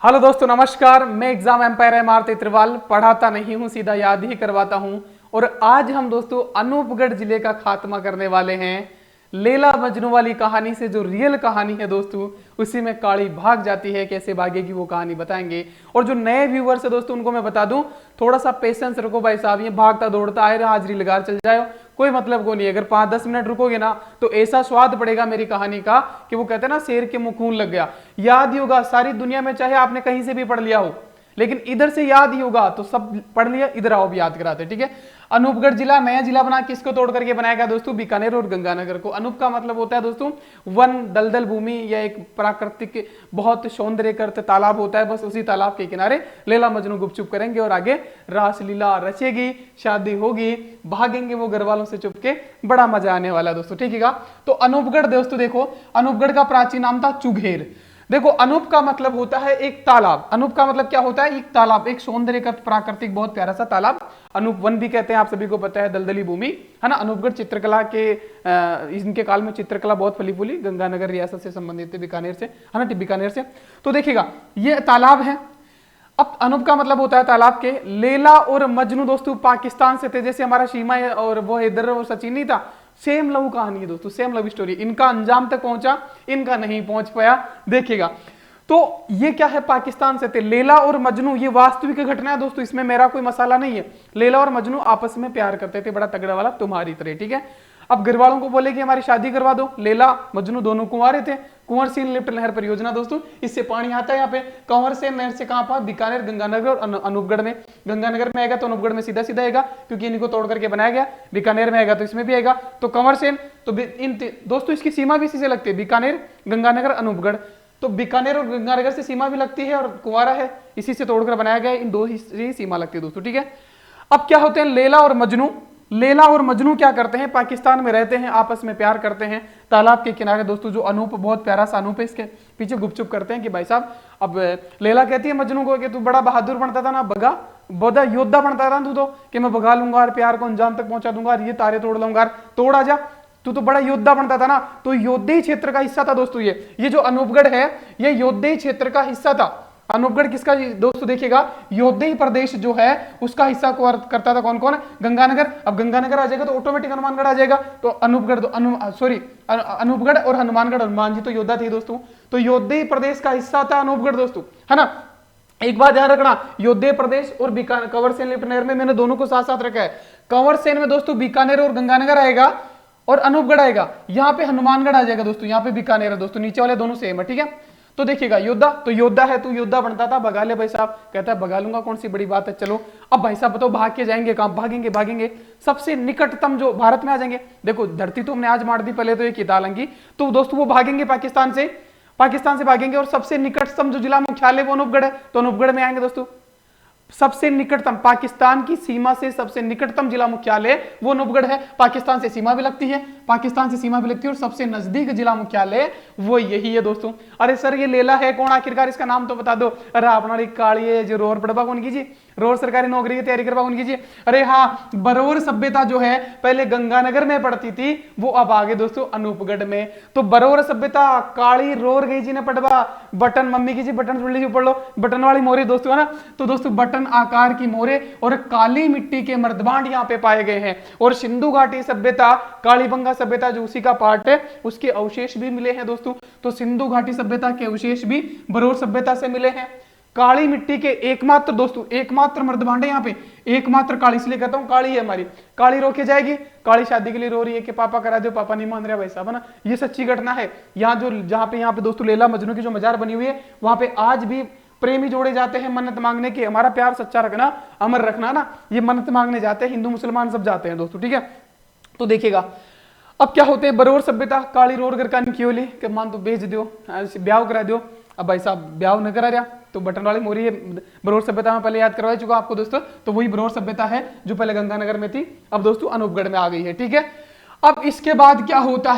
Hello दोस्तों, नमस्कार। मैं एग्जाम एम्पायर एमआर त्रिवाल पढ़ाता नहीं हूं, सीधा याद ही करवाता हूं। और आज हम दोस्तों अनूपगढ़ जिले का खात्मा करने वाले हैं। लैला मजनू वाली कहानी से जो रियल कहानी है दोस्तों, उसी में काली भाग जाती है, कैसे भागेगी वो कहानी बताएंगे। और जो नए व्यूवर्स है दोस्तों, उनको मैं बता दूं, थोड़ा सा पेशेंस रखो भाई साहब। ये भागता दौड़ता आए हाजिरी लगा चल जाओ, कोई मतलब को नहीं। अगर 5-10 मिनट रुकोगे ना तो ऐसा स्वाद पड़ेगा मेरी कहानी का कि वो कहते हैं ना, शेर के मुंह खून लग गया। याद ही होगा सारी दुनिया में, चाहे आपने कहीं से भी पढ़ लिया हो, लेकिन इधर से याद ही होगा। तो सब पढ़ लिया, इधर आओ भी याद कराते, ठीक है। अनूपगढ़ जिला नया जिला बना, किसको तोड़ करके बनाया गया दोस्तों? बीकानेर और गंगानगर को। अनूप का मतलब होता है दोस्तों वन, दलदल भूमि या एक प्राकृतिक बहुत सौंदर्यकृत तालाब होता है। बस उसी तालाब के किनारे लैला मजनू गुपचुप करेंगे और आगे रासलीला रचेगी, शादी होगी, भागेंगे वो घर वालों से चुपके। बड़ा मजा आने वाला है दोस्तों, ठीक है। तो अनूपगढ़ दोस्तों देखो, अनूपगढ़ का प्राचीन नाम था चुघेर। देखो, अनूप का मतलब होता है एक तालाब। अनूप का मतलब क्या होता है? एक तालाब, एक सौंदर्यकृत प्राकृतिक बहुत प्यारा सा तालाब। अनूप वन भी कहते हैं, आप सभी को पता है, दलदली भूमि है ना। अनूपगढ़ चित्रकला के इनके काल में चित्रकला बहुत फली फूली, गंगानगर रियासत से संबंधित है, बीकानेर से, है ना, बीकानेर से। तो देखिएगा, ये तालाब है। अब अनूप का मतलब होता है तालाब के। लैला और मजनू दोस्तों पाकिस्तान से थे, जैसे हमारा शीमा और वो इधर और सचिन नहीं था। सेम लव कहानी है दोस्तों, सेम लव स्टोरी। इनका अंजाम तक पहुंचा, इनका नहीं पहुंच पाया, देखिएगा। तो ये क्या है, पाकिस्तान से थे लैला और मजनू। ये वास्तविक घटना है दोस्तों, इसमें मेरा कोई मसाला नहीं है। लैला और मजनू आपस में प्यार करते थे, बड़ा तगड़ा वाला, तुम्हारी तरह, ठीक है। अब घर वालों को बोले कि हमारी शादी करवा दो। लैला मजनू दोनों कुंवारे थे। कुंवर सेन लिफ्ट नहर परियोजना दोस्तों, इससे पानी आता है यहाँ पे। कंवर सेन नहर से कहां पर? बीकानेर, गंगानगर और अनूपगढ़ में। गंगानगर में आएगा तो अनूपगढ़ में सीधा सीधा आएगा, क्योंकि इनको तोड़ करके बनाया गया। बीकानेर में आएगा तो इसमें भी आएगा। तो कंवर सेन, तो इन दोस्तों इसकी सीमा भी इसी से लगती है, बीकानेर, गंगानगर, अनूपगढ़। तो बीकानेर और गंगानगर से सीमा भी लगती है, और कुंवारा है, इसी से तोड़कर बनाया गया। इन दो ही सीमा लगती है दोस्तों, ठीक है। अब क्या होते हैं लैला और मजनू? लैला और मजनू क्या करते हैं? पाकिस्तान में रहते हैं, आपस में प्यार करते हैं। तालाब के किनारे दोस्तों, जो अनूप, बहुत प्यारा सा अनूप है, इसके पीछे गुपचुप करते हैं कि भाई साहब। अब लैला कहती है मजनू को कि तू बड़ा बहादुर बनता था ना, बगा बड़ा योद्धा बनता था तू तो, कि मैं भगा लूंगा और प्यार को अंजाम तक पहुंचा दूंगा, ये तारे तोड़ लूंगा, तोड़ आ जा, तू तो बड़ा योद्धा बनता था ना। तो योद्धे क्षेत्र का हिस्सा था दोस्तों ये जो अनूपगढ़ है, ये योद्धे क्षेत्र का हिस्सा था। अनूपगढ़ किसका दोस्तों? देखिएगा, योद्धे प्रदेश जो है उसका हिस्सा करता था कौन कौन? गंगानगर। अब गंगानगर आ जाएगा तो ऑटोमेटिक हनुमानगढ़ आ जाएगा। तो अनूपगढ़ तो अनूपगढ़ और हनुमानगढ़, हनुमान जी तो योद्धा थे दोस्तों, तो योद्धे प्रदेश का हिस्सा था अनूपगढ़ दोस्तों, है ना। एक बात ध्यान रखना, योद्धे प्रदेश और कंवर सेन लिफ्ट नहर में मैंने दोनों को साथ साथ रखा है। कंवर सेन में दोस्तों बीकानेर और गंगानगर आएगा, और अनूपगढ़ आएगा। यहाँ पे हनुमानगढ़ आ जाएगा दोस्तों, यहाँ पे बीकानेर है दोस्तों, नीचे वाले दोनों सेम है, ठीक है। तो देखिएगा, योद्धा तो योद्धा है, तू योद्धा बनता था, भगा ले भाई साहब। कहता है भगा लूंगा, कौन सी बड़ी बात है, चलो। अब भाई साहब बताओ, भाग के जाएंगे कहां? भागेंगे सबसे निकटतम जो भारत में आ जाएंगे। देखो, धरती तो हमने आज मार दी, पहले तो ये कितालंगी। तो दोस्तों वो भागेंगे पाकिस्तान से भागेंगे, और सबसे निकटतम जो जिला मुख्यालय वो अनूपगढ़ है, तो अनूपगढ़ में आएंगे दोस्तों। सबसे निकटतम, पाकिस्तान की सीमा से सबसे निकटतम जिला मुख्यालय वो अनूपगढ़ है। पाकिस्तान से सीमा भी लगती है, और सबसे नजदीक जिला मुख्यालय वो यही है दोस्तों। अरे सर, ये लैला है कौन आखिरकार? इसका नाम तो बता दो। अरे अपना काली जो रोर पड़वा कौन कीजिए, रोर सरकारी नौकरी की तैयारी करवा कौन कीजिए। अरे हाँ, बरोर सभ्यता जो है पहले गंगानगर में पड़ती थी, वो अब आ गई दोस्तों अनूपगढ़ में। तो बरोर सभ्यता, काली रोर गई जी ने पड़वा, बटन मम्मी की जी, बटन सुन लीजिए, पढ़ लो, बटन वाली मोहरे दोस्तों, है ना। तो दोस्तों बटन आकार की मोहरे और काली मिट्टी के मर्दबांड यहाँ पे पाए गए हैं। और सिंधु घाटी सभ्यता, कालीबंगा सभ्यता जो उसी का पार्ट है, उसके अवशेष भी मिले हैं दोस्तों। तो सिंधु घाटी सभ्यता के अवशेष भी बरोर सभ्यता से मिले हैं। काली मिट्टी के एकमात्र दोस्तों, एकमात्र मर्दबांड है यहाँ पे, एकमात्र काली, इसलिए कहता हूं काली है हमारी। काली रोके जाएगी, काली शादी के लिए रो रही है कि पापा करा दो, पापा नहीं मान रहा भाई साहब, है ना। ये सच्ची घटना है। यहाँ पे दोस्तों लैला मजनू की जो मजार बनी हुई है, वहां पे आज भी प्रेमी जोड़े जाते हैं मन्नत मांगने के, हमारा प्यार सच्चा रखना, अमर रखना ना, ये मन्नत मांगने जाते हैं, हिंदू मुसलमान सब जाते हैं दोस्तों, ठीक है। तो देखिएगा, अब क्या होते हैं बरोर सभ्यता, काली रोर घर का निकियोली के मान तो भेज दो, ब्याह करा दो। अब भाई साहब ब्याह न करा रहा, तो बटन वाली मोरी बरोर सभ्यता में पहले याद करवा चुका आपको दोस्तों। तो वही बरोर सभ्यता है जो पहले गंगानगर में थी, अब दोस्तों अनूपगढ़ में आ गई है, ठीक है। अब इसके बाद क्या होता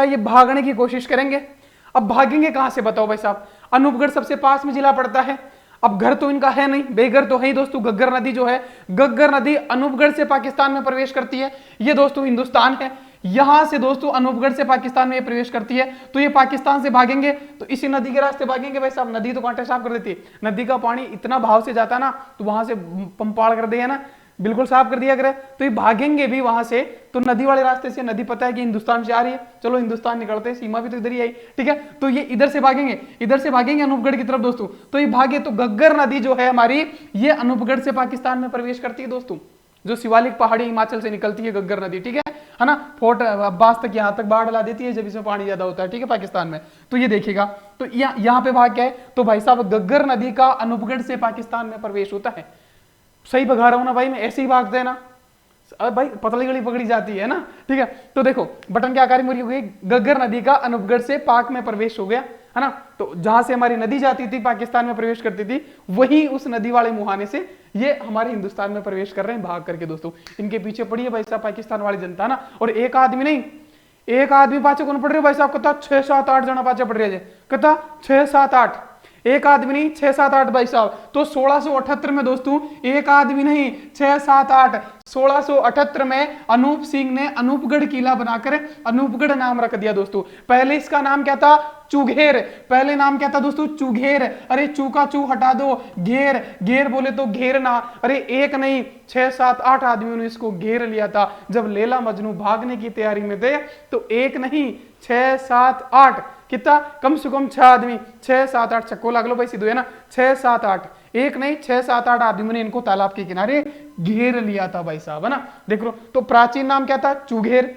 है, ये भागने की कोशिश करेंगे। अब भागेंगे कहां से बताओ भाई साहब? अनूपगढ़ सबसे पास में जिला पड़ता है। अब घर तो इनका है नहीं, बेघर तो है ही दोस्तों। गग्गर नदी जो है, गग्गर नदी अनूपगढ़ से पाकिस्तान में प्रवेश करती है। ये दोस्तों हिंदुस्तान है, यहां से दोस्तों अनूपगढ़ से पाकिस्तान में ये प्रवेश करती है, तो ये पाकिस्तान से भागेंगे तो इसी नदी के रास्ते भागेंगे भाई साहब। नदी तो कांटे साफ कर देती है, नदी का पानी इतना भाव से जाता है ना, तो वहां से पंपाड़ कर दिया ना, बिल्कुल साफ कर दिया करे, तो ये भागेंगे भी वहां से, तो नदी वाले रास्ते से, नदी पता है कि हिंदुस्तान से आ रही है, चलो हिंदुस्तान निकलते हैं, सीमा भी तो इधर ही आई, ठीक है। तो ये इधर से भागेंगे अनूपगढ़ की तरफ दोस्तों। तो ये भागे तो घग्गर नदी जो है हमारी, ये अनूपगढ़ से पाकिस्तान में प्रवेश करती है दोस्तों, जो शिवालिक पहाड़ी हिमाचल से निकलती है घग्गर नदी, ठीक है ना। फोर्ट अब्बास तक यहाँ तक बाढ़ ला देती है जब इसमें पानी ज्यादा होता है, ठीक है, पाकिस्तान में। तो ये देखिएगा, तो यहाँ पे भाग क्या है, तो भाई साहब घग्गर नदी का अनूपगढ़ से पाकिस्तान में प्रवेश होता है। सही भगा रहा हूं ना भाई, मैं ऐसे ही भागते हैं ना भाई, पतली गली पकड़ी जाती है ना, ठीक है। तो देखो बटन के आकार में हो गई, घग्गर नदी का अनूपगढ़ से पाक में प्रवेश हो गया, है ना। तो जहां से हमारी नदी जाती थी, पाकिस्तान में प्रवेश करती थी, वही उस नदी वाले मुहाने से ये हमारे हिंदुस्तान में प्रवेश कर रहे हैं भाग करके दोस्तों। इनके पीछे पड़ी है भाई साहब पाकिस्तान वाली जनता ना, और एक आदमी नहीं, एक आदमी पाचे कौन पड़ रहे हो भाई साहब, कहता 6 7 8 जना पाचे पड़ रहे हैं, कहता 6 7 8, एक आदमी नहीं 6 7 8 भाई साहब। तो 1678 में दोस्तों एक आदमी नहीं 6 7 8, 1678 में अनूप सिंह ने अनूपगढ़ किला बनाकर अनूपगढ़ नाम रख दिया दोस्तों। पहले इसका नाम क्या था, चुघेर, पहले नाम क्या था दोस्तों, चुघेर। अरे चू का चू हटा दो, घेर, घेर बोले तो घेरना। अरे एक नहीं 6 7 8 आदमियों ने इसको घेर लिया था। जब लैला मजनू भागने की तैयारी में थे तो एक नहीं 6 7 8, कितना, कम से कम 6 आदमी, 6 7 8, चक्को लाग लो भाई सीधो है ना, 6 7 8, एक नहीं 6 7 8 आदमियों ने इनको तालाब के किनारे घेर लिया था भाई साहब, है ना। देख लो, तो प्राचीन नाम क्या था, चुघेर,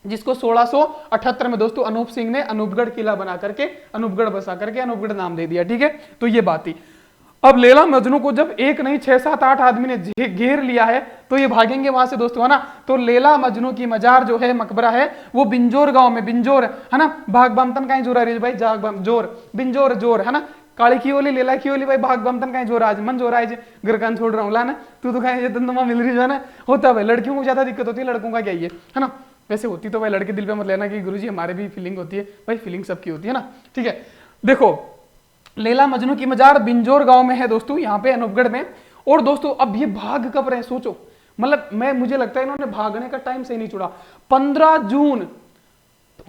जिसको 1678 में दोस्तों अनूप सिंह ने अनूपगढ़ किला बना करके, अनूपगढ़ बसा करके अनूपगढ़ नाम दे दिया, ठीक है। तो ये बात थी। अब लैला मजनू को जब एक नहीं 6 7 8 आदमी ने घेर लिया है, तो ये भागेंगे वहां से दोस्तों, है ना। तो लैला मजनू की मजार जो है, मकबरा है, वो बिंजोर गांव में, बिंजोर है ना, भाग बमतन का जोर आ रही है भाई, जाग बम जोर, बिंजोर जोर, है ना। काली की ओली लेला की ओली भाई, भाग बमतन का जोर आज मन जोर आज घर छोड़ रहा हूँ ला ना, तू तो कहीं दंदमा मिल रही जो है ना, होता है लड़कियों को ज्यादा दिक्कत होती है, लड़कों का क्या ही है ना। वैसे होती तो भाई लड़के दिल पे मत लेना कि गुरुजी हमारे भी फीलिंग होती है, भाई फीलिंग सबकी होती है ना, ठीक है। देखो लैला मजनू की मजार बिंजोर गांव में है दोस्तों, यहाँ पे अनूपगढ़ में। और दोस्तों अब ये भाग कब रहे सोचो, मतलब मुझे लगता है इन्होंने भागने का टाइम सही नहीं छोड़ा। 15 जून,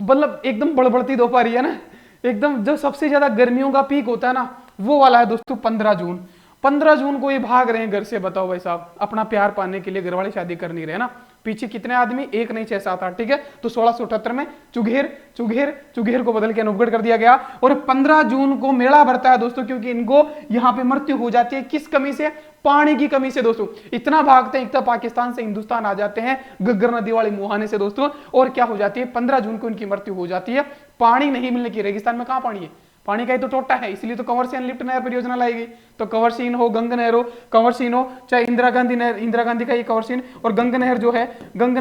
मतलब एकदम बड़बड़ती दोपहर है ना, एकदम जब सबसे ज्यादा गर्मियों का पीक होता है ना, वो वाला है दोस्तों 15 जून। 15 जून को ये भाग रहे हैं घर से, बताओ भाई साहब, अपना प्यार पाने के लिए, घर वाले शादी कर नहीं रहे ना। पीछे कितने आदमी, एक नहीं 6 7 8, ठीक है। तो 1678 में चुघेर को बदल के अनूपगढ़ कर दिया गया। और 15 जून को मेला भरता है दोस्तों, क्योंकि इनको यहाँ पे मृत्यु हो जाती है, किस कमी से, पानी की कमी से दोस्तों। इतना भागते हैं, इतना पाकिस्तान से हिंदुस्तान आ जाते हैं घग्गर नदी वाले मुहाने से दोस्तों, और क्या हो जाती है, 15 जून को इनकी मृत्यु हो जाती है। पानी नहीं मिलने की, रेगिस्तान में कहां पानी है, पानी का ही तो टोटा है, इसलिए तो कंवर सेन लिफ्ट नहर परियोजना लाएगी। तो कंवर सीन हो, गंग नहर हो, कंवर सीन हो, चाहे इंदिरा गांधी नहर, इंदिरा गांधी का ये कंवर सीन, और गंग नहर जो है, गंग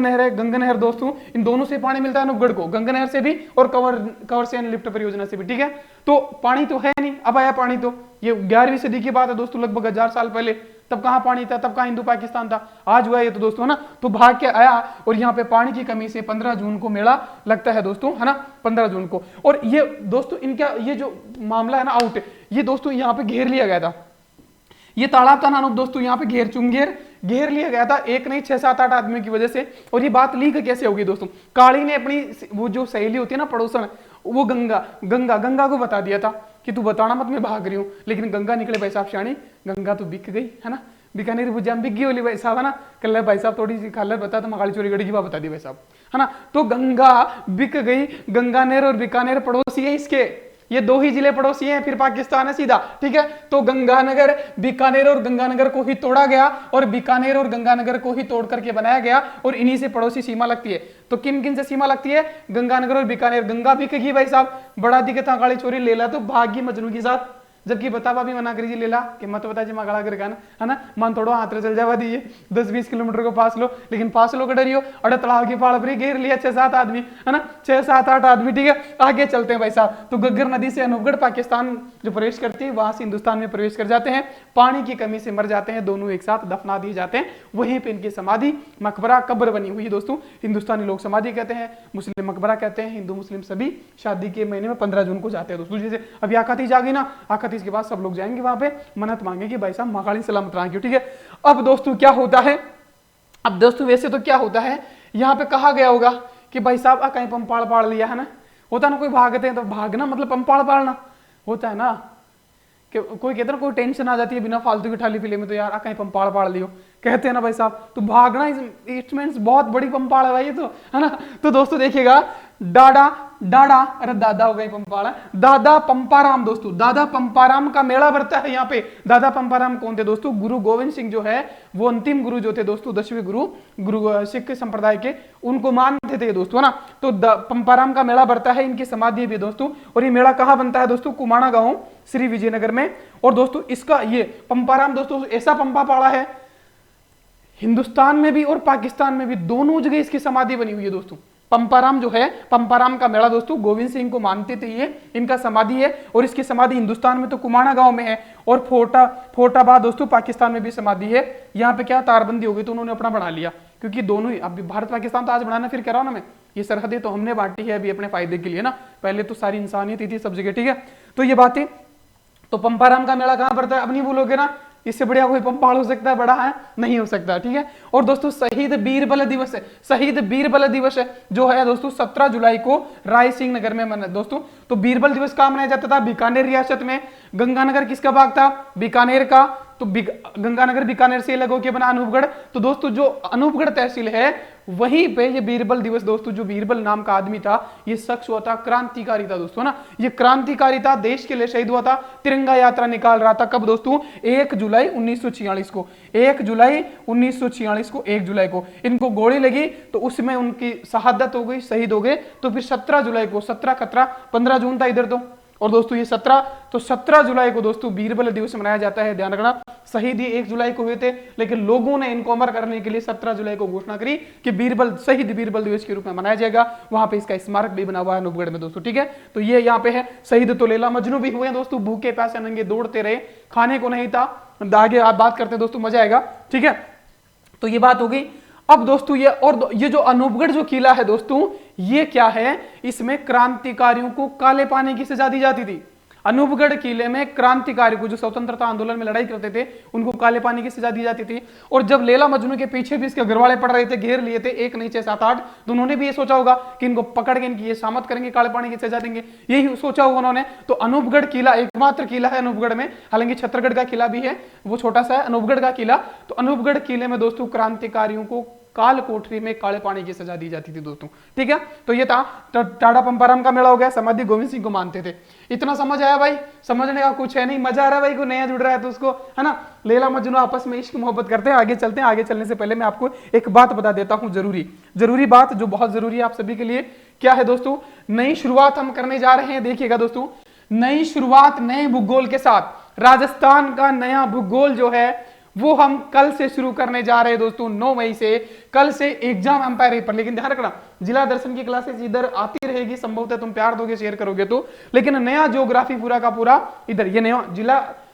नहर दोस्तों, इन दोनों से पानी मिलता है अनूपगढ़ को, गंग नहर से भी और कंवर सेन लिफ्ट परियोजना से भी, ठीक है। तो पानी तो है नहीं, अब आया पानी, तो ये 11वीं सदी की बात है दोस्तों, लगभग 1000 साल पहले। तब कहां पानी था, तब कहां हिंदू पाकिस्तान था, आज हुआ ये तो दोस्तों, है ना। तो भाग के आया, और यहाँ पे पानी की कमी से 15 जून को मेला लगता है दोस्तों, है ना, 15 जून को। और ये दोस्तों इनका ये जो मामला है ना आउट, ये दोस्तों यहाँ पे घेर लिया गया था, ये तालाब था नानुप दोस्तों, यहाँ पे घेर लिया गया था, एक नहीं 6 7 8 आदमियों की वजह से। और ये बात लीक कैसे होगी दोस्तों, काली ने अपनी वो जो सहेली होती है ना, पड़ोसन, वो गंगा को बता दिया था कि तू बताना मत, मैं भाग रही हूँ। लेकिन गंगा निकले भाई साहब श्याणी, गंगा तो बिक गई, है ना, बीकानेर बुजाम बिक गई बोली भाई साहब, है ना। कल भाई साहब थोड़ी सी खालत बता, तो मकाली चोरी गड़ी की बात बता दी भाई साहब, है ना। तो गंगा बिक गई, गंगानेर और बीकानेर पड़ोसी है इसके, ये 2 ही जिले पड़ोसी हैं, फिर पाकिस्तान है सीधा, ठीक है। तो गंगानगर, बीकानेर और गंगानगर को ही तोड़ा गया, और बीकानेर और गंगानगर को ही तोड़ करके बनाया गया, और इन्हीं से पड़ोसी सीमा लगती है। तो किन किन से सीमा लगती है, गंगानगर और बीकानेर। गंगा बिकेगी भाई साहब, बड़ा दिक्कत काली चोरी लेला तो भागी मजनू के साथ, जबकि बतावा भी मना करी लेला कि मत बता जी मगड़ा कर है ना, मन थोड़ा हाथ चल जावा दीजिए 10-20 किलोमीटर को पास लो, लेकिन पास लो का डरियो, अरे तालाब की पाड़ पर घेर लिया 6 7 आदमी, है ना, 6 7 8 आदमी, ठीक है। आगे चलते हैं भाई साहब। तो घग्गर नदी से अनूपगढ़ पाकिस्तान जो प्रवेश करती है, वहां से हिंदुस्तान में प्रवेश कर जाते हैं, पानी की कमी से मर जाते हैं, दोनों एक साथ दफना दिए जाते हैं। वहीं पे इनकी समाधि मकबरा कब्र बनी हुई है दोस्तों, हिंदुस्तानी लोग समाधि कहते हैं, मुस्लिम मकबरा कहते हैं, हिंदू मुस्लिम सभी शादी के महीने में 15 जून को जाते हैं दोस्तों। जैसे अभी आकातीज आ गई ना, आकातीज के बाद सब लोग जाएंगे वहां पे, मन्नत मांगेंगे भाई साहब मकाली सलामत रहा, ठीक है। अब दोस्तों क्या होता है, अब दोस्तों वैसे तो क्या होता है, यहाँ पे कहा गया होगा कि भाई साहब कहीं पंपाड़ पाड़ लिया है ना, होता ना कोई भागते हैं तो भागना मतलब पंपाड़ पाड़ना होता है ना, कि कोई कहते ना कोई टेंशन आ जाती है बिना फालतू की ठाली पीले में, तो यार कहीं पंपाड़ पाड़ लियो, कहते हैं ना भाई साहब, तो भागना इट मीन्स बहुत बड़ी पंपाड़ है भाई ये तो, है ना। तो दोस्तों देखिएगा डाडा डाडा, अरे दादा हो गई पंपाड़ा, दादा पंपाराम दोस्तों, दादा पंपाराम का मेला भरता है यहाँ पे। दादा पंपाराम कौन थे दोस्तों? गुरु गोविंद सिंह जो है वो अंतिम गुरु जो थे दोस्तों, 10वें गुरु सिख संप्रदाय के, उनको मानते थे दोस्तों, है ना। तो पंपाराम का मेला भरता है, इनकी समाधि भी दोस्तों, और ये मेला कहाँ बनता है दोस्तों? कुमाणा गांव, श्री विजयनगर में। और दोस्तों इसका ये पंपाराम दोस्तों ऐसा पंपा पाड़ा है, हिंदुस्तान में भी और पाकिस्तान में भी दोनों जगह इसकी समाधि बनी हुई है दोस्तों। पंपाराम जो है, पंपाराम का मेला दोस्तों गोविंद सिंह को मानते थे, ये इनका समाधि है, और इसकी समाधि हिंदुस्तान में तो कुमाणा गांव में है, और फोटाबाद दोस्तों पाकिस्तान में भी समाधि है। यहाँ पे क्या तारबंदी हो गई तो उन्होंने अपना बना लिया, क्योंकि दोनों ही, अब भारत पाकिस्तान तो आज बनाना, फिर कह रहा हूं ना मैं, ये सरहदें तो हमने बांटी है अभी अपने फायदे के लिए ना, पहले तो सारी इंसानियत थी सब जगह, ठीक है। तो ये बातें, तो पंपाराम का मेला कहां पड़ता है? अब नहीं भूलोगे ना, इससे बढ़िया कोई पंपाड़ हो सकता है? बड़ा है नहीं हो सकता, ठीक है। और दोस्तों शहीद बीरबल दिवस है, शहीद बीरबल दिवस है जो है दोस्तों 17 जुलाई को राय सिंह नगर में मना दोस्तों। तो बीरबल दिवस कहां मनाया जाता था? बीकानेर रियासत में। गंगानगर किसका भाग था? बीकानेर का। तो गंगानगर बीकानेर से अलग होकर बना अनूपगढ़। तो दोस्तों जो अनूपगढ़ तहसील है वहीं पे ये बीरबल दिवस दोस्तों, जो बीरबल नाम का आदमी था, ये शख्स हुआ था, क्रांतिकारी था दोस्तों ना, ये क्रांतिकारी था, देश के लिए शहीद हुआ था, तिरंगा यात्रा निकाल रहा था। कब दोस्तों? 1 जुलाई 1946 को, 1 जुलाई 1946 को, 1 जुलाई को इनको गोली लगी, तो उसमें उनकी शहादत हो गई, शहीद हो गए। तो फिर 17 जुलाई को, 17 खतरा 15 जून था इधर तो, और दोस्तों ये 17 जुलाई को दोस्तों बीरबल दिवस मनाया जाता है। ध्यान रखना, शहीद ही 1 जुलाई को हुए थे, लेकिन लोगों ने इनको अमर करने के लिए 17 जुलाई को घोषणा करी कि शहीद बीरबल दिवस के रूप में मनाया जाएगा। वहां पे इसका स्मारक भी बना हुआ है अनूपगढ़ में दोस्तों, ठीक है। तो ये यहाँ पे है शहीद। तो लैला मजनू भी हुए दोस्तों, भूखे प्यासे नंगे दौड़ते रहे, खाने को नहीं था। आगे आप बात करते हैं दोस्तों, मजा आएगा, ठीक है। तो ये बात हो गई। अब दोस्तों ये जो अनूपगढ़ जो किला है दोस्तों, ये क्या है? इसमें क्रांतिकारियों को काले पानी की सजा दी जाती थी। अनूपगढ़ किले में क्रांतिकारी को, जो स्वतंत्रता आंदोलन में लड़ाई करते थे, उनको काले पानी की सजा दी जाती थी। और जब लैला मजनू के पीछे भी इसके घरवाले पड़ रहे थे, घेर लिए थे, 1 नहीं 6 7 8, तो उन्होंने भी ये सोचा होगा कि इनको पकड़ के इनकी ये शामत करेंगे, काले पानी की सजा देंगे, यही सोचा होगा उन्होंने। तो अनूपगढ़ किला एकमात्र किला है अनूपगढ़ में, हालांकि छत्तरगढ़ का किला भी है, वो छोटा सा है, अनूपगढ़ का किला। तो अनूपगढ़ किले में दोस्तों क्रांतिकारियों को काल कोठरी में काले पानी की सजा दी जाती थी दोस्तों, ठीक है। तो ये था टाडा पंपाराम का मेला हो गया, समाधि गोविंद सिंह को मानते थे। इतना समझ आया भाई? समझने का कुछ है नहीं, मजा आ रहा है भाई, को नया जुड़ रहा है तो उसको, है ना। लैला मजनू आपस में इश्क मोहब्बत करते हैं। आगे चलते हैं, आगे चलने से पहले मैं आपको एक बात बता देता हूं, जरूरी बात जो बहुत जरूरी है आप सभी के लिए। क्या है दोस्तों? नई शुरुआत हम करने जा रहे हैं। देखिएगा दोस्तों, नई शुरुआत नए भूगोल के साथ। राजस्थान का नया भूगोल जो है वो हम कल से शुरू करने जा रहे हैं दोस्तों, 9 मई से। कल से एग्जाम एम्पायर पर, लेकिन ध्यान रखना जिला दर्शन की क्लासेस इधर आती रहेगी, संभवतः तुम प्यार दोगे, शेयर करोगे तो। लेकिन नया ज्योग्राफी पूरा का पूरा इधर, ये नया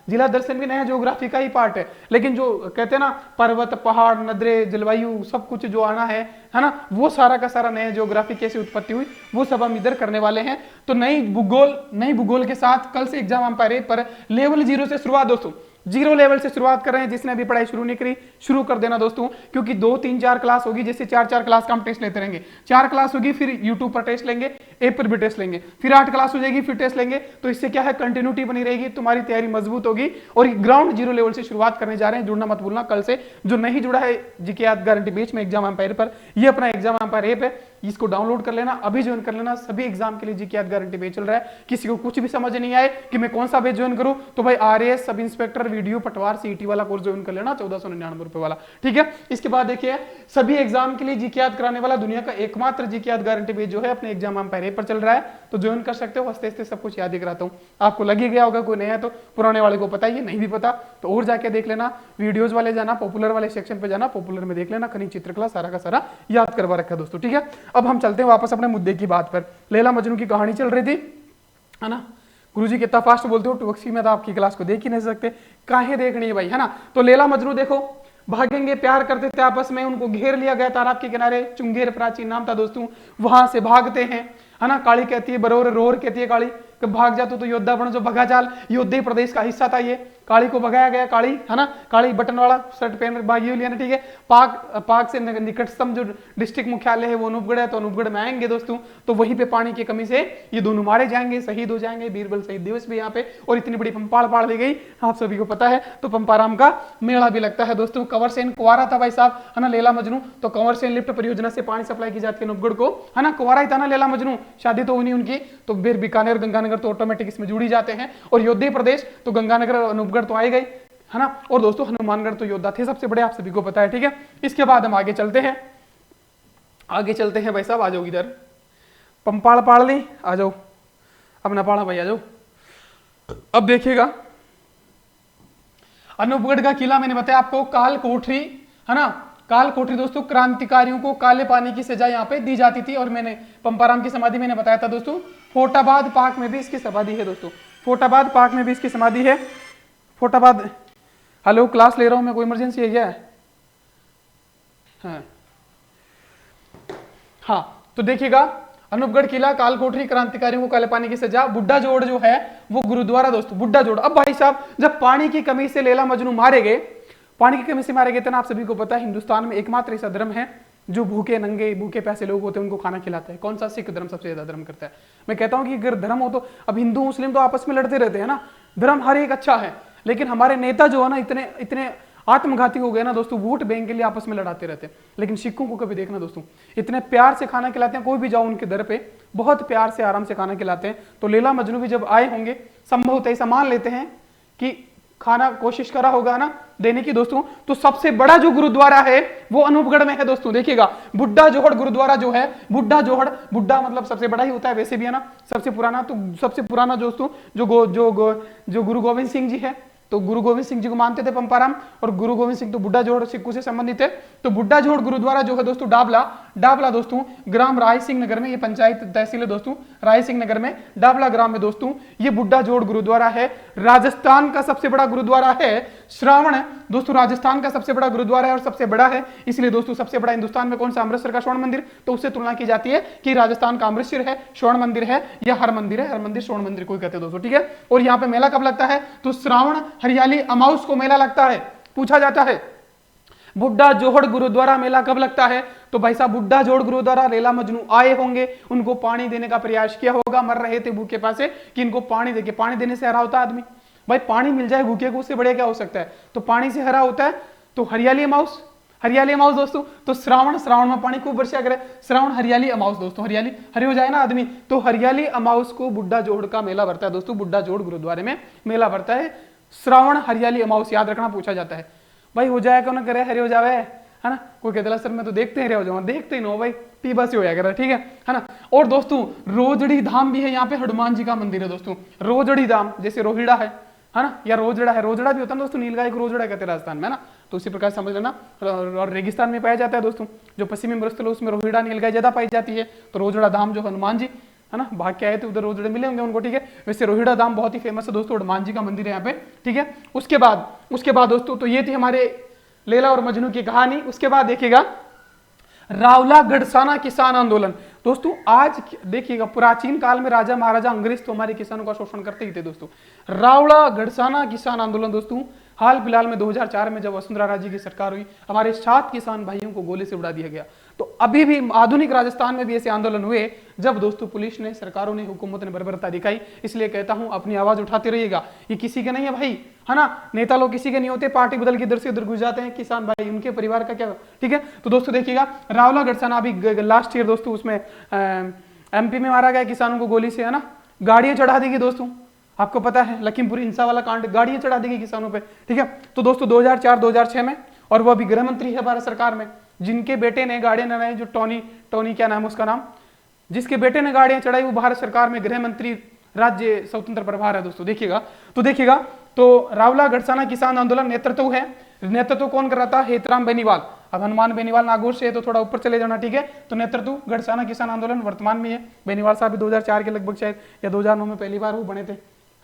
जिला दर्शन भी नया ज्योग्राफी का ही पार्ट है। लेकिन जो कहते हैं ना पर्वत पहाड़ नदरे जलवायु सब कुछ जो आना है ना, वो सारा का सारा नया ज्योग्राफी कैसे उत्पत्ति हुई वो सब हम इधर करने वाले हैं। तो नई भूगोल के साथ कल से एग्जाम एम्पायर पर लेवल 0 से शुरुआत दोस्तों, 0 लेवल से शुरुआत कर रहे हैं। जिसने अभी पढ़ाई शुरू नहीं करी, शुरू कर देना दोस्तों, क्योंकि 2 3 4 क्लास होगी, जैसे 4 क्लास का हम टेस्ट लेते रहेंगे। 4 क्लास होगी, फिर यूट्यूब पर टेस्ट लेंगे, ऐप पर भी टेस्ट लेंगे, फिर 8 क्लास हो जाएगी, फिर टेस्ट लेंगे। तो इससे क्या है, कंटिन्यूटी बनी रहेगी, तुम्हारी तैयारी मजबूत होगी। और ग्राउंड 0 लेवल से शुरुआत करने जा रहे हैं, जुड़ना मत भूलना कल से। जो नहीं जुड़ा है जीके याद गारंटी बेच में एग्जाम एम्पायर पर, ये अपना एग्जाम एम्पायर ऐप है, इसको डाउनलोड कर लेना, अभी ज्वाइन कर लेना। सभी एग्जाम के लिए जीके याद गारंटी बेच चल रहा है। किसी को कुछ भी समझ नहीं आए कि मैं कौन सा बेच ज्वाइन करूं, तो भाई RAS सब इंस्पेक्टर वीडियो पटवार सीईटी वाला कोर्स ज्वाइन कर लेना, 1499 रुपए वाला, ठीक है। इसके बाद देखिए सभी एग्जाम के लिए जीके याद कराने वाला दुनिया का एकमात्र जीके याद गारंटी बेच जो है अपने एग्जाम एम्पायर ऐप पर चल रहा है, तो ज्वाइन कर सकते हो। हंसते हंसते सब कुछ याद ही कराता हूं, आपको लगी गया होगा, कोई नया है तो पुराने वाले को पता ही है, नहीं भी पता तो और जाके देख लेना, वीडियोज वाले जाना, पॉपुलर वाले सेक्शन पे जाना, पॉपुलर में देख लेना, खनिज चित्रकला सारा का सारा याद करवा रखा दोस्तों, ठीक है। अब हम चलते हैं वापस अपने मुद्दे की बात पर। लैला मजनू की कहानी चल रही थी, है ना। गुरुजी कितना फास्ट बोलते हो, टुक्सी में तो आपकी क्लास को देख ही नहीं सकते, काहे देखनी है भाई, है ना। तो लैला मजनू देखो भागेंगे, प्यार करते थे आपस में, उनको घेर लिया गया तालाब के किनारे, चुंगेर प्राचीन नाम था दोस्तों, वहां से भागते हैं, है ना। काली कहती है बरोर, रोर कहती है काली, कि भाग जा तो योद्धा बनो, जो भगा चाल योद्धे प्रदेश का हिस्सा था। ये काली को भगाया गया, काली है ना, काली बटन वाला शर्ट पहन भागी हुई है ना, ठीक है। पाक से निकटतम जो डिस्ट्रिक्ट मुख्यालय है वो अनूपगढ़ है, तो अनूपगढ़ में आएंगे दोस्तों, तो वहीं पे पानी की कमी से ये दोनों मारे जाएंगे, शहीद हो जाएंगे। बीरबल शहीद दिवस भी यहाँ पे, और इतनी बड़ी पंपाड़ पाड़ दी गई, आप सभी को पता है। तो पंपाराम का मेला भी लगता है दोस्तों। कंवर सेन कुंवारा था भाई साहब, है ना, लैला मजनू, तो कंवर सेन लिफ्ट परियोजना से पानी सप्लाई की जाती है अनूपगढ़ को, है ना। कुंवारा ही था ना लैला मजनू, शादी तो हुई उनकी, तो फिर बीकानेर गंगानगर तो ऑटोमेटिक इसमें जुड़ी जाते हैं। और योद्धे प्रदेश तो गंगानगर अनूपगढ़ तो आए गए, है ना। और दोस्तों हनुमानगढ़ तो योद्धा थे सबसे बड़े, आप सभी को पता है, ठीक है। इसके बाद हम आगे चलते हैं, आगे चलते हैं भाई साहब, आ जाओ इधर, पंपाड़ पाड़ ली, आ जाओ अपना पाड़ा भाई, आ जाओ। अब देखिएगा अनूपगढ़ का किला, मैंने बताया आपको, काल कोठरी, है ना, काल कोठरी दोस्तों, क्रांतिकारियों को काले पानी की सजा यहाँ पे दी जाती थी। और मैंने पंपाराम की समाधि मैंने बताया था दोस्तों, फोटाबाद पार्क में भी इसकी समाधि है दोस्तों, फोटाबाद पार्क में भी इसकी समाधि है। फोटाबाद, हेलो क्लास ले रहा हूं मैं, कोई इमरजेंसी है क्या? हाँ, तो देखिएगा अनूपगढ़ किला, काल कोठरी, क्रांतिकारियों को काले पानी की सजा, बुड्ढा जोड़ जो है वो गुरुद्वारा दोस्तों, बुड्ढा जोड़। अब भाई साहब जब पानी की कमी से लैला मजनू मारे गए, पानी की कमी से मारे गए थे ना, आप सभी को पता है हिंदुस्तान में एकमात्र ऐसा धर्म है जो भूखे नंगे भूखे प्यासे लोग होते हैं उनको खाना खिलाता है। कौन सा? सिख धर्म सबसे ज्यादा धर्म करता है। मैं कहता हूं कि अगर धर्म हो तो, अब हिंदू मुस्लिम तो आपस में लड़ते रहते हैं ना, धर्म हर एक अच्छा है, लेकिन हमारे नेता जो है ना इतने इतने आत्मघाती हो गए ना दोस्तों, वोट बैंक के लिए आपस में लड़ाते रहते हैं। लेकिन सिखों को कभी देखना दोस्तों, इतने प्यार से खाना खिलाते हैं, कोई भी जाओ उनके दर पे बहुत प्यार से आराम से खाना खिलाते हैं। तो लैला मजनू भी जब आए होंगे, संभवतः ऐसा मान लेते हैं कि खाना कोशिश करा होगा ना देने की दोस्तों। तो सबसे बड़ा जो गुरुद्वारा है वो अनूपगढ़ में है दोस्तों। देखिएगा बुड्ढा जोहड़ गुरुद्वारा जो है, बुड्ढा जोहड़, बुड्ढा मतलब सबसे बड़ा ही होता है वैसे भी, है ना, सबसे पुराना। तो सबसे पुराना दोस्तों जो गुरु गोविंद सिंह जी है, तो गुरु गोविंद सिंह जी को मानते थे पंपाराम, और गुरु गोविंद सिंह तो बुड्ढा जोहड़ सिक्खों से संबंधित है। तो बुड्ढा जोहड़ गुरुद्वारा जो है दोस्तों डाबला दोस्तों, ग्राम राय सिंह नगर में, ये पंचायत तहसील है दोस्तों राय सिंह नगर में, डाबला ग्राम में दोस्तों ये बुड्ढा जोहड़ गुरुद्वारा है। राजस्थान का सबसे बड़ा गुरुद्वारा है श्रावण दोस्तों, राजस्थान का सबसे बड़ा गुरुद्वारा है और सबसे बड़ा है, इसलिए दोस्तों सबसे बड़ा हिंदुस्तान में कौन सा? अमृतसर का स्वर्ण मंदिर। तो उससे तुलना की जाती है कि राजस्थान का अमृतसर है, स्वर्ण मंदिर है, या हर मंदिर है, हर मंदिर स्वर्ण मंदिर को कहते हैं दोस्तों, ठीक है। और यहाँ पे मेला कब लगता है? तो श्रावण हरियाली अमाउस को मेला लगता है। पूछा जाता है बुड्ढा जोहड़ गुरुद्वारा मेला कब लगता है? तो भाई साहब बुड्ढा जोहड़ गुरुद्वारा लैला मजनू आए होंगे, उनको पानी देने का प्रयास किया होगा, मर रहे थे भूखे प्यासे, कि इनको पानी देके, पानी देने से हरा होता है आदमी, भाई पानी मिल जाए भूखे को, उससे बढ़िया क्या हो सकता है? तो पानी से हरा होता है। तो हरियाली अमाउस, हरियाली अमाउस दोस्तों, तो श्रावण में पानी खूब वर्षा करे, श्रावण हरियाली अमाउस दोस्तों, हरियाली हरे हो जाए ना आदमी, तो हरियाली अमाउस को बुड्ढा जोहड़ का मेला भरता है दोस्तों, बुड्ढा जोहड़ गुरुद्वारे में मेला भरता है, श्रावण हरियाली अमाउस, याद रखना, पूछा जाता है। भाई हो जाए क्यों ना करे, हरे हो जावे, है ना। कोई कहता सर मैं तो देखते ही रहे हो जाऊंगा, देखते ही ना हो भाई, पीबा से हो जाएगा, ठीक है ना। और दोस्तों रोजड़ी धाम भी है यहाँ पे, हनुमान जी का मंदिर है दोस्तों, रोजड़ी धाम, जैसे रोहिड़ा है ना, या रोजड़ा है, रोजड़ा भी होता है दोस्तों, नीलगाय को रोजड़ा कहते हैं राजस्थान में ना, तो उसी प्रकार समझ लेना। और रेगिस्तान में पाया जाता है दोस्तों, जो पश्चिमी मरुस्थल उसमें रोहिड़ा नीलगाय ज्यादा पाई जाती है। तो रोजड़ा धाम जो हनुमान जी, है ना, भाग के आए थे उधर रोजड़े मिले होंगे उनको, ठीक है। वैसे रोहिड़ा धाम बहुत ही फेमस है दोस्तों, हनुमान जी का मंदिर है यहाँ पे, ठीक है। उसके बाद दोस्तों, तो ये थी हमारे लैला और मजनू की कहानी। उसके बाद देखिएगा रावला गढ़साना किसान आंदोलन दोस्तों। आज देखिएगा प्राचीन काल में राजा महाराजा अंग्रेज तो हमारे किसानों का शोषण करते ही थे दोस्तों। रावला गढ़साना किसान आंदोलन दोस्तों, हाल फिलहाल में 2004 में जब वसुंधरा राजे की सरकार हुई, हमारे 7 किसान भाइयों को गोली से उड़ा दिया गया। तो अभी भी आधुनिक राजस्थान में भी ऐसे आंदोलन हुए जब दोस्तों पुलिस ने, सरकारों ने, हुकूमत ने बर्बरता दिखाई। इसलिए कहता हूं अपनी आवाज उठाते रहिएगा, ये किसी के नहीं है भाई, है ना, नेता लोग किसी के नहीं होते, पार्टी बदल के इधर से उधर घुस जाते हैं, किसान भाई उनके परिवार का क्या, ठीक है। तो दोस्तों देखिएगा रावला गढ़साना अभी लास्ट ईयर दोस्तों उसमें एमपी में मारा गया किसानों को गोली से, है ना, गाड़ियां चढ़ा दी गई दोस्तों, आपको पता है लखीमपुर हिंसा वाला कांड, गाड़ियां चढ़ा दी गई किसानों पे, ठीक है। तो दोस्तों 2004-2006 में, और वो अभी गृह मंत्री है भारत सरकार में, जिनके बेटे ने गाड़ियां चढ़ाई, जो टोनी क्या नाम है उसका नाम, जिसके बेटे ने गाड़ियां चढ़ाई, वो भारत सरकार में गृह मंत्री, राज्य स्वतंत्र प्रभार है दोस्तों। देखिएगा तो रावला गढ़साना किसान आंदोलन नेतृत्व कौन कर रहा था? हेतराम बेनीवाल। अब हनुमान बेनीवाल नागौर से है तो थोड़ा ऊपर चले जाना, ठीक है। तो नेतृत्व गढ़साना किसान आंदोलन वर्तमान में है, बेनीवाल साहब भी 2004 के लगभग शायद या 2009 में पहली बार वो बने थे,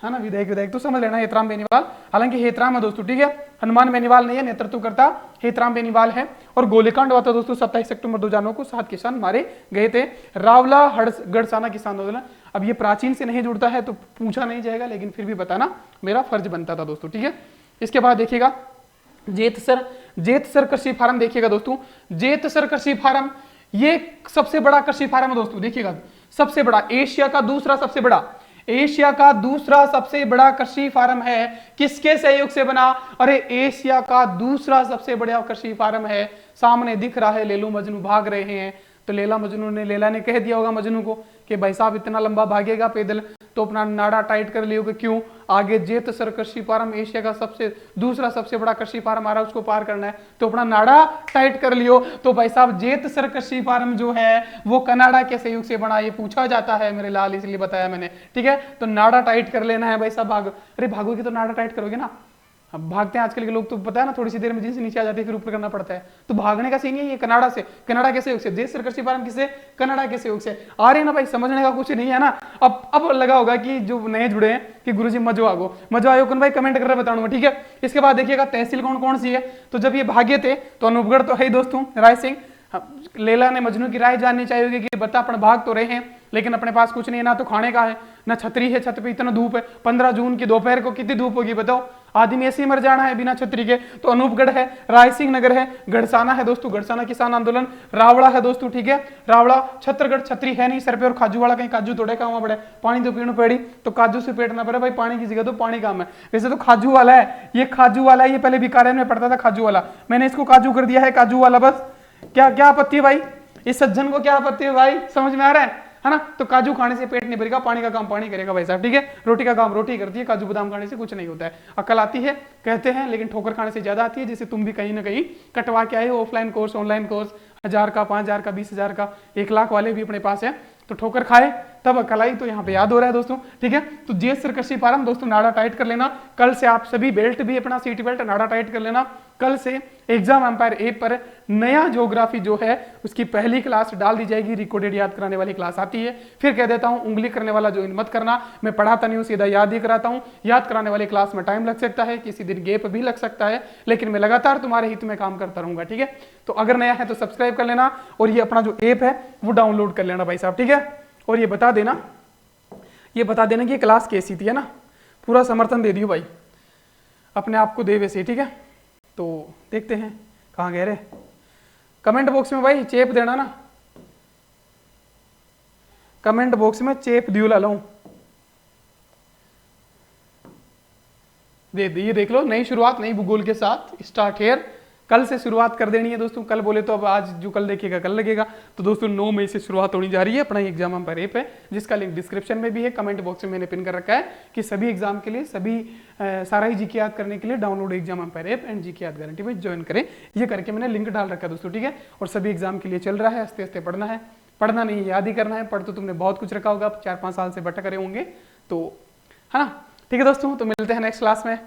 है ना, विधायक विधायक तो समझ लेना हेतराम बेनीवाल, हालांकि हेतराम है दोस्तों, ठीक है, हनुमान बेनीवाल नहीं है, नेतृत्व करता हेतराम बेनीवाल है। और गोलीकांड हुआ था दोस्तों 27 अक्टूबर 2009 को, 7 किसान मारे गए थे। रावला गढ़साना किसान आंदोलन, अब ये प्राचीन से नहीं जुड़ता है तो पूछा नहीं जाएगा, लेकिन फिर भी बताना मेरा फर्ज बनता था दोस्तों, ठीक है। इसके बाद देखिएगा जेतसर कृषि फार्म, देखिएगा दोस्तों जेतसर कृषि फार्म, ये सबसे बड़ा कृषि फार्म है दोस्तों, देखिएगा सबसे बड़ा, एशिया का दूसरा सबसे बड़ा कृषि फार्म है। किसके सहयोग से बना? अरे एशिया का दूसरा सबसे बड़ा कृषि फार्म है, सामने दिख रहा है, लेलो मजनू भाग रहे हैं। तो लेला ने कह दिया होगा मजनू को कि भाई साहब इतना लंबा भागेगा पैदल, तो अपना नाड़ा टाइट कर लियो कि क्यों, आगे जेतसर कृषि फार्म एशिया का दूसरा सबसे बड़ा कृषि फार्म आ रहा है, उसको पार करना है, तो अपना नाड़ा टाइट कर लियो। तो भाई साहब जेतसर कृषि फार्म जो है वो कनाडा के सहयोग से बना, ये पूछा जाता है मेरे लाल, इसलिए बताया मैंने, ठीक है। तो नाड़ा टाइट कर लेना है भाई साहब, अरे भागोगे तो नाड़ा टाइट करोगे ना, अब भागते हैं आजकल के लोग तो पता है ना, थोड़ी सी देर में जिनसे नीचे आ जाते हैं फिर ऊपर करना पड़ता है, तो भागने का सीन है ये कनाडा के सहयोग से, जेतसर कृषि फार्म किससे? कनाडा के सहयोग से। आ रहे ना भाई, समझने का कुछ नहीं है ना। अब लगा होगा कि जो नए जुड़े हैं कि गुरुजी मजो आयो कौन भाई, कमेंट कर रहे बताऊंगा, ठीक है। इसके बाद देखिएगा तहसील कौन कौन सी है, तो जब ये भागे थे तो अनूपगढ़ तो है ही दोस्तों, राय सिंह। लेला ने मजनू की राय जाननी चाहिए कि बता अपन भाग तो रहे हैं लेकिन अपने पास कुछ नहीं है, ना तो खाने का है ना छतरी है, छत पे इतना धूप है, 15 जून की दोपहर को कितनी धूप होगी बताओ, आदमी ऐसे ही मर जाना है बिना छतरी के। तो अनूपगढ़ है, रायसिंह नगर है, गढ़साना है दोस्तों, गढ़साना किसान आंदोलन, रावड़ा है दोस्तों, ठीक है, रावड़ा, छत्तरगढ़, छतरी है नहीं सर पे, और काजू वाला कहीं काजू तोड़े का पड़े, पानी तो पीना पड़ी, तो काजू से पेट ना पड़े भाई, पानी की जगह तो पानी काम है। वैसे तो खाजू वाला है, ये खाजू वाला है, ये पहले बीकानेर में पड़ता था खाजू वाला, मैंने इसको काजू कर दिया है, काजू वाला। बस क्या क्या आपत्ति है भाई, इस सज्जन को क्या आपत्ति है भाई, समझ में आ रहा है ना। तो काजू खाने से पेट नहीं भरेगा, पानी का काम पानी करेगा भाई साहब, ठीक है। रोटी का काम रोटी करती है, काजू बादाम खाने से कुछ नहीं होता है। अकल आती है कहते हैं, लेकिन ठोकर खाने से ज्यादा आती है, जिसे तुम भी कहीं ना कहीं कटवा के आए हो, ऑफलाइन कोर्स ऑनलाइन कोर्स, 1000 का 5000 का 20,000 का 1 लाख वाले भी अपने पास है, तो ठोकर खाए तब अकल आई, तो यहाँ पे याद हो रहा है दोस्तों, ठीक है। तो जेतसर कृषि फार्म दोस्तों, नाड़ा टाइट कर लेना, कल से आप सभी बेल्ट भी अपना सीट बेल्ट नाड़ा टाइट कर लेना। कल से एग्जाम एम्पायर ऐप पर नया ज्योग्राफी जो है उसकी पहली क्लास डाल दी जाएगी, रिकॉर्डेड याद कराने वाली क्लास आती है। फिर कह देता हूं उंगली करने वाला ज्वाइन मत करना, मैं पढ़ाता नहीं हूं, सीधा याद ही कराता हूं। याद कराने वाली क्लास में टाइम लग सकता है, किसी दिन गैप भी लग सकता है, लेकिन मैं लगातार तुम्हारे हित में काम करता रहूंगा, ठीक है। तो अगर नया है तो सब्सक्राइब कर लेना, और ये अपना जो ऐप है वो डाउनलोड कर लेना भाई साहब, ठीक है। और ये बता देना कि क्लास कैसी थी, है ना, पूरा समर्थन दे दियो भाई, अपने आप को दे वैसे, ठीक है। तो देखते हैं कहाँ गए रहे, कमेंट बॉक्स में भाई चेप देना ना, कमेंट बॉक्स में चेप दियो ला लो, ये देख लो, नई शुरुआत नई भूगोल के साथ स्टार्ट हेयर, कल से शुरुआत कर देनी है दोस्तों। कल बोले तो अब आज जो कल देखेगा कल लगेगा, तो दोस्तों 9 मई से शुरुआत होने जा रही है अपना एग्जाम एम्पायर ऐप है, जिसका लिंक डिस्क्रिप्शन में भी है, कमेंट बॉक्स में मैंने पिन कर रखा है कि सभी एग्जाम के लिए, सभी सारा ही जीके याद करने के लिए download Exam Empire app and GK याद गारंटी में ज्वाइन करें, ये करके मैंने लिंक डाल रखा है दोस्तों, ठीक है। और सभी एग्जाम के लिए चल रहा है, हंसते हंसते पढ़ना है, पढ़ना नहीं याद ही करना है, पढ़ तो तुमने बहुत कुछ रखा होगा, 4-5 साल से भटक रहे होंगे, तो है ना, ठीक है दोस्तों। तो मिलते हैं नेक्स्ट क्लास में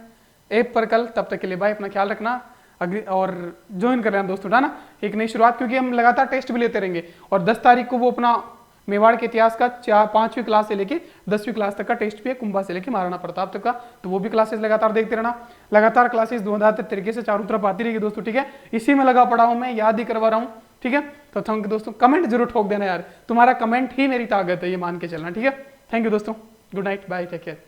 ऐप पर कल, तब तक के लिए बाय, अपना ख्याल रखना, और ज्वाइन कर लेना दोस्तों, ना एक नई शुरुआत, क्योंकि हम लगातार टेस्ट भी लेते रहेंगे, और 10 तारीख को वो अपना मेवाड़ के इतिहास का 5वीं क्लास से लेके 10वीं क्लास तक का टेस्ट भी है, कुंभा से लेके महाराणा प्रताप तक का, तो वो भी क्लासेस लगातार देखते रहना, लगातार क्लासेस 2000 तरीके से चारों तरफ आती रहेगी दोस्तों, ठीक है। इसी में लगा पड़ा हूं मैं, याद ही करवा रहा हूँ, ठीक है। तो थैंक यू दोस्तों, कमेंट जरूर ठोक देना यार, तुम्हारा कमेंट ही मेरी ताकत है, ये मान के चलना, ठीक है। थैंक यू दोस्तों, good night, bye, take care.